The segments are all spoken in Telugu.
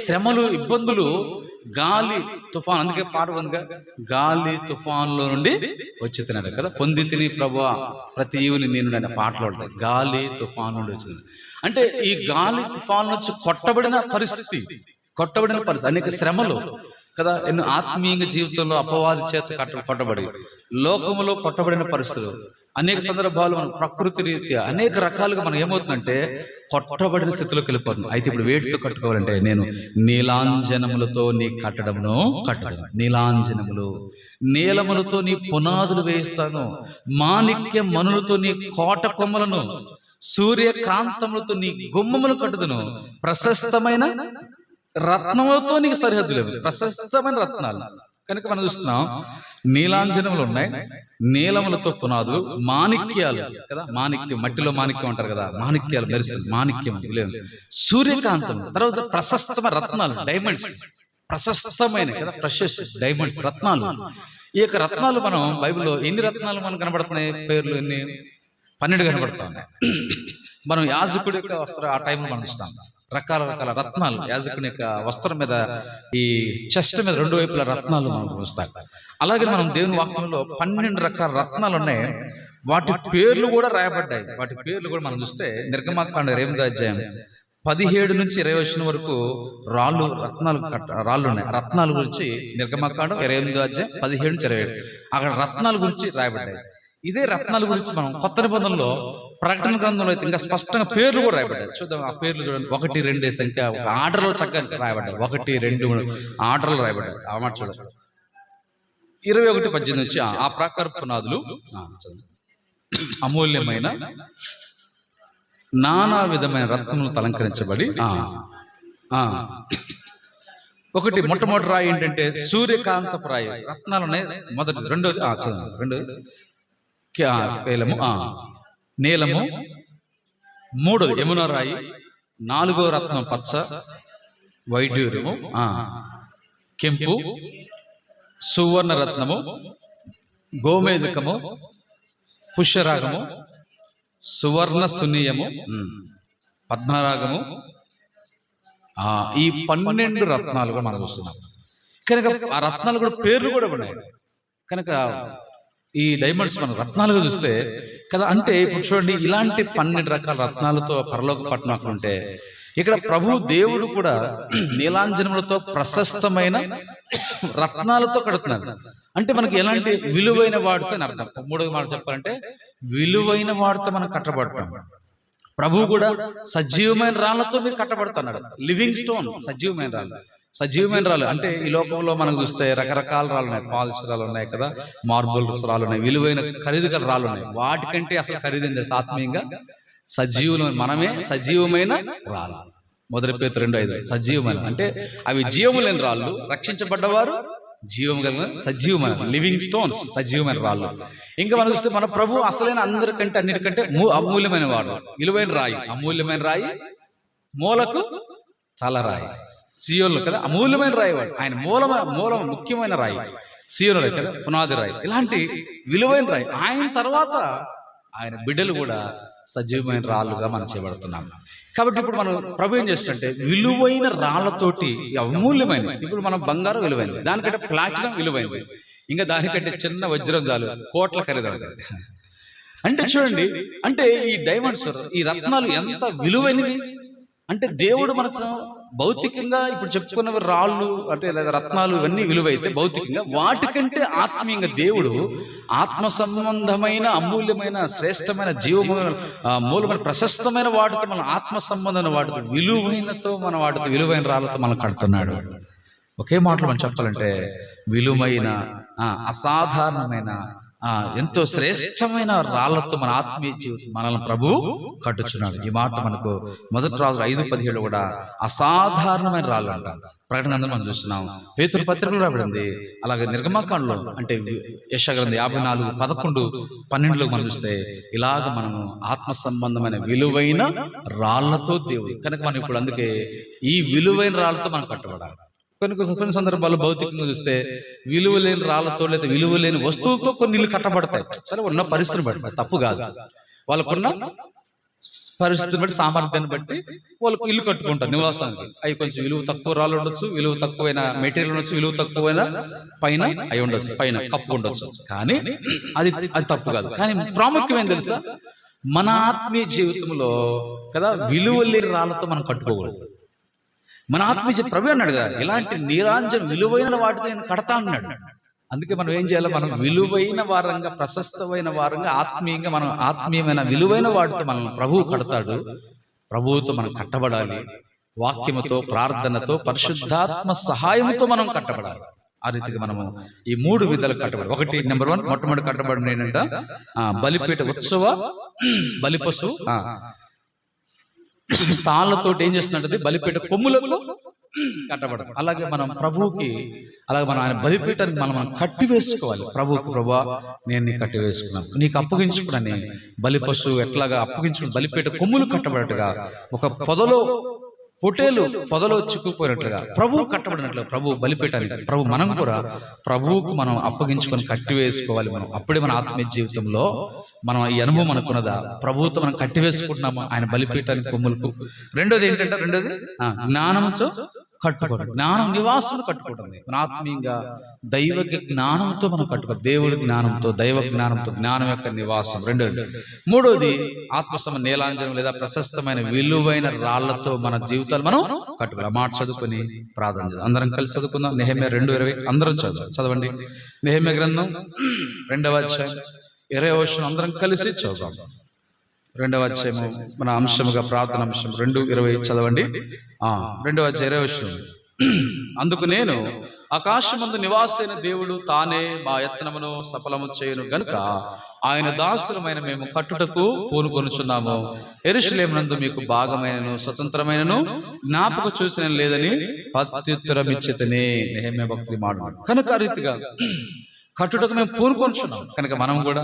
శ్రమలు, ఇబ్బందులు, గాలి తుఫాన్, అందుకే పాట ఉందిగా, గాలి తుఫాన్లో నుండి వచ్చి తిన్నాడు కదా, పొంది తిని ప్రభువా ప్రతి ఈవుని నేను అనే పాటలు ఉంటాయి. గాలి తుఫాన్ నుండి వచ్చింది అంటే ఈ గాలి తుఫాన్ నుంచి కొట్టబడిన పరిస్థితి, అనేక శ్రమలు కదా, ఎన్నో ఆత్మీయ జీవితంలో అపవాది చేత కొట్టబడి లోకములో కొట్టబడిన పరిస్థితులు, అనేక సందర్భాలు మనం ప్రకృతి రీత్యా అనేక రకాలుగా మనం ఏమవుతుందంటే కొట్టబడిన స్థితిలోకి వెళ్ళిపోతుంది. అయితే ఇప్పుడు వేటితో కట్టుకోవాలంటే, నేను నీలాంజనములతో నీ కట్టడమును కట్టడం, నీలాంజనములు నీలములతో నీ పునాదులు వేయిస్తాను, మాణిక్య మనులతో నీ కోట కొమ్మలను, సూర్యకాంతములతో నీ గుమ్మములు కట్టుదును, ప్రశస్తమైన రత్నములతో నీకు సరిహద్దులు, ప్రశస్తమైన రత్నాలు. కనుక మనం చూస్తున్నాం నీలాంజనములు ఉన్నాయి, నీలములతో పునాదులు, మాణిక్యాలు కదా, మాణిక్యం మట్టిలో మాణిక్యం అంటారు కదా, మాణిక్యాలు మెరుస్తుంది, మాణిక్యం సూర్యకాంతం, తర్వాత ప్రశస్తమైన రత్నాలు, డైమండ్స్, ప్రశస్తమైన కదా, ప్రెషస్ డైమండ్స్, రత్నాలు. ఈ యొక్క రత్నాలు మనం బైబిల్లో ఎన్ని రత్నాలు మనకు కనబడుతున్నాయి, పేర్లు ఎన్ని? 12 కనబడతా ఉన్నాయి. మనం యాజకుడి యొక్క వస్త్రం ఆ టైంలో మనం ఇస్తాం, రకాల రత్నాలు యాజకుని యొక్క వస్త్రం మీద, ఈ చెస్ట్ మీద 2 వైపుల రత్నాలు మనం చూస్తాం. అలాగే మనం దేవుని వాక్యంలో 12 రకాల రత్నాలు ఉన్నాయి, వాటి పేర్లు కూడా రాయబడ్డాయి. వాటి పేర్లు కూడా మనం చూస్తే నిర్గమాకాండం 8వ అధ్యాయం 17 నుంచి 20 వరకు రాళ్ళు ఉన్నాయి. రత్నాల గురించి నిర్గమాకాండం 28వ అధ్యాయం 17 నుంచి 27 అక్కడ రత్నాల గురించి రాయబడ్డాయి. ఇదే రత్నాల గురించి మనం కొత్త నిబంధనలో ప్రకటన గ్రంథంలో అయితే ఇంకా స్పష్టంగా పేర్లు కూడా రాయబడ్డాయి. చూద్దాం ఆ పేర్లు చూడండి. 1, 2 సంఖ్య ఒక ఆర్డర్లో చక్కగా రాయబడ్డాయి. 1, 2 ఆర్డర్లు రాయబడ్డాయి. ఆ మాట చూడండి. 21:18 నుంచి ఆ ప్రాకార పునాదులు అమూల్యమైన నానా విధమైన రత్నములు అలంకరించబడి, మొట్టమొదటి రాయి ఏంటంటే సూర్యకాంతపు రాయి. రత్నాలు ఉన్నాయి. మొదటి, రెండోది నీలము, 3వది యమున రాయి, 4వ రత్నం పచ్చ, వైడ్యూర్యము, కెంపు, సువర్ణ రత్నము, గోమేధికము, పుష్యరాగము, సువర్ణ సునీయము, పద్మరాగము. ఈ 12 రత్నాలుగా మనం చూస్తున్నాం. కనుక ఆ రత్నాలు కూడా పేర్లు కూడా ఉన్నాయి. కనుక ఈ డైమండ్స్ మనం రత్నాలుగా చూస్తే కదా, అంటే ఇప్పుడు చూడండి, ఇలాంటి 12 రకాల రత్నాలతో పరలోక పట్టణం అక్కడ ఉంటే, ఇక్కడ ప్రభు దేవుడు కూడా నీలాంజనములతో ప్రశస్తమైన రత్నాలతో కడుతున్నారు. అంటే మనకి ఎలాంటి విలువైన వాడితో అని అర్థం. 3వ మాట చెప్పాలంటే విలువైన వాడితో మనం కట్టబడతాం. ప్రభు కూడా సజీవమైన రాళ్లతో మీరు కట్టబడుతున్నాడు. లివింగ్ స్టోన్, సజీవమైన రాళ్ళు. అంటే ఈ లోకంలో మనం చూస్తే రకరకాల రాళ్ళు ఉన్నాయి, పాలిష్ రాళ్ళు ఉన్నాయి కదా, మార్బుల్స్ రాళ్ళు ఉన్నాయి, విలువైన ఖరీదు గల రాళ్ళు ఉన్నాయి. వాటికంటే అసలు ఖరీదైంది ఆత్మీయంగా సజీవులు, మనమే సజీవమైన రాళ్ళు. 1 పేతురు 2:5 సజీవమైన అంటే అవి జీవము లేని రాళ్ళు, రక్షించబడ్డవారు జీవం కలిగిన సజీవమైన లివింగ్ స్టోన్స్, సజీవమైన రాళ్ళు. ఇంకా మనం చూస్తే మన ప్రభు అసలైన అందరికంటే అన్నిటికంటే అమూల్యమైన వాడు, విలువైన రాయి, అమూల్యమైన రాయి, మూలకు తలరాయి, సియోను కదా, అమూల్యమైన రాయి వాడు. ఆయన మూల ముఖ్యమైన రాయి సియోను కదా, పునాది రాయి. ఇలాంటి విలువైన రాయి. ఆయన తర్వాత ఆయన బిడ్డలు కూడా సజీవమైన రాళ్ళుగా మనం చేయబడుతున్నాం. కాబట్టి ఇప్పుడు మనం ప్రభు ఏం చేస్తుంటే విలువైన రాళ్లతోటి అమూల్యమైన, ఇప్పుడు మనం బంగారం విలువైనది, దానికంటే ప్లాటినం విలువైనది, ఇంకా దానికంటే చిన్న వజ్రం చాలు కోట్ల ఖరీదవుతుంది. అంటే చూడండి, అంటే ఈ డైమండ్స్, ఈ రత్నాలు ఎంత విలువైనవి అంటే దేవుడు మనకు భౌతికంగా ఇప్పుడు చెప్పుకున్న రాళ్ళు అంటే రత్నాలు ఇవన్నీ విలువైతే భౌతికంగా, వాటికంటే ఆత్మీయంగా దేవుడు ఆత్మ సంబంధమైన అమూల్యమైన శ్రేష్టమైన జీవమైన మూలమైన ప్రశస్తమైన వాటితో మన ఆత్మ సంబంధమైన వాటితో విలువైన రాళ్ళతో మనం కడుతున్నాడు. ఒకే మాటలు మనం చెప్పాలంటే విలువైన అసాధారణమైన ఎంతో శ్రేష్టమైన రాళ్లతో మన ఆత్మీయ జీవితం మనల్ని ప్రభు కట్టుచున్నాడు. ఈ మాట మనకు 1 రాజులు 5:17 కూడా అసాధారణమైన రాళ్ళు అంటాం. ప్రకటన గ్రంథం మనం చూస్తున్నాం, పేతురు పత్రికలో రాబడింది. అలాగే నిర్గమాకాండలో అంటే యెషయా గ్రంథం 54:11-12 మనం చూస్తే ఇలాగ మనము ఆత్మ సంబంధమైన విలువైన రాళ్లతో దేవుడు కనుక మనం ఇప్పుడు అందుకే ఈ విలువైన రాళ్లతో మనం కట్టబడాలి. కొన్ని సందర్భాల్లో భౌతికంగా చూస్తే విలువ లేని రాళ్లతో లేదా విలువ లేని వస్తువులతో కొన్ని ఇల్లు కట్టబడతాయి. సరే, ఉన్న పరిస్థితిని బట్టి తప్పు కాదు, వాళ్ళకున్న పరిస్థితిని బట్టి, సామర్థ్యాన్ని బట్టి వాళ్ళకు ఇల్లు కట్టుకుంటారు నివాసానికి. అవి కొంచెం విలువ తక్కువ రాళ్ళు ఉండొచ్చు, విలువ తక్కువైన మెటీరియల్ ఉండొచ్చు, విలువ తక్కువైన పైన అవి ఉండొచ్చు, పైన కప్పు ఉండొచ్చు. కానీ అది తప్పు కాదు. కానీ ప్రాముఖ్యం ఏం తెలుసా, మన ఆత్మీయ జీవితంలో కదా విలువలేని రాళ్ళతో మనం కట్టుకోకూడదు. మన ఆత్మీయ ప్రభు అన్నాడు కదా, ఇలాంటి నీరాంజన విలువైన వాటితో నేను కడతా అన్నాడు. అందుకే మనం ఏం చేయాలి, మనం విలువైన వారంగా, ప్రశస్తమైన వారంగా, ఆత్మీయంగా, మనం ఆత్మీయమైన విలువైన వాటితో మనం ప్రభువు కడతాడు. ప్రభువుతో మనం కట్టబడాలి. వాక్యముతో, ప్రార్థనతో, పరిశుద్ధాత్మ సహాయంతో మనం కట్టబడాలి. ఆ రీతిగా మనము ఈ 3 విధాలు కట్టబడి, ఒకటి నెంబర్ 1 మొట్టమొదటి కట్టబడిన ఏంటంట, బలిపీఠ ఉత్సవ బలిపశు తాళ్ళతోటి ఏం చేస్తున్నట్టు బలిపీఠ కొమ్ములకు కట్టబడదు. అలాగే మనం ప్రభువుకి, అలాగే మనం ఆయన బలిపీఠానికి మనం కట్టి వేసుకోవాలి. ప్రభువుకి, ప్రభువా నేను నీకు కట్టి వేసుకున్నాను, నీకు అప్పగించుకున్నాను. బలి పశువు ఎట్లాగా అప్పగించుకుని బలిపీఠ కొమ్ములు కట్టబడట్టుగా, ఒక పొదలో చిక్కుపోయినట్లుగా ప్రభువు కట్టబడినట్లుగా ప్రభు బలిపీఠానికి, ప్రభు మనం కూడా ప్రభువుకు మనం అప్పగించుకొని కట్టి వేసుకోవాలి. మనం అప్పుడే మన ఆత్మీయ జీవితంలో మనం ఈ అనుభవం అనుకున్నదా, ప్రభువుతో మనం కట్టి వేసుకుంటున్నామా ఆయన బలిపీఠానికి కొమ్ములకు. రెండోది ఏంటంటే, జ్ఞానంతో కట్టుకోవడం, జ్ఞానం నివాసం కట్టుకుంటుంది. మన ఆత్మీయంగా దైవ జ్ఞానంతో మనం కట్టుకోవాలి. దేవుడి జ్ఞానంతో, దైవ జ్ఞానంతో, జ్ఞానం యొక్క నివాసం రెండోది. మూడోది ఆత్మసమ నీలాంజనం లేదా ప్రశస్తమైన విలువైన రాళ్లతో మన జీవితాలు మనం కట్టుకోవాలి. మాట చదువుకొని ప్రార్థన చేద్దాం. అందరం కలిసి చదువుకుందాం. నెహెమ్యా 2:20 అందరం చదవండి. నెహెమ్యా గ్రంథం 2వ అధ్యాయం 20వ వచనం అందరం కలిసి చదువుదాం. 2వ అధ్యాయము మన అంశముగా ప్రార్థన అంశం 2:20 చదవండి. 2వ అధ్యాయం 20వ వచనం. అందుకు నేను, ఆకాశమందు నివాసైన దేవుడు తానే మా యత్నమును సఫలము చేయును గనుక ఆయన దాసులమైన మేము కట్టుటకు పూనుకొనుచున్నాము. యెరూషలేమునందు మీకు భాగమైనను స్వతంత్రమైనను జ్ఞాపక చూసిన లేదని ప్రత్యుత్తరమిచ్చితిని. నెహెమ్యా భక్తుడి మాట. కనుక ఆ రీతిగా కట్టుటకు మేము పూనుకొనుచున్నాం. కనుక మనం కూడా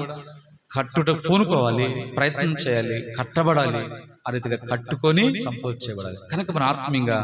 కట్టుట పూనుకోవాలి, ప్రయత్నం చేయాలి, కట్టబడాలి. ఆ రీతిగా కట్టుకొని సంపూర్తి చేయబడాలి. కనుక మన ఆత్మీయంగా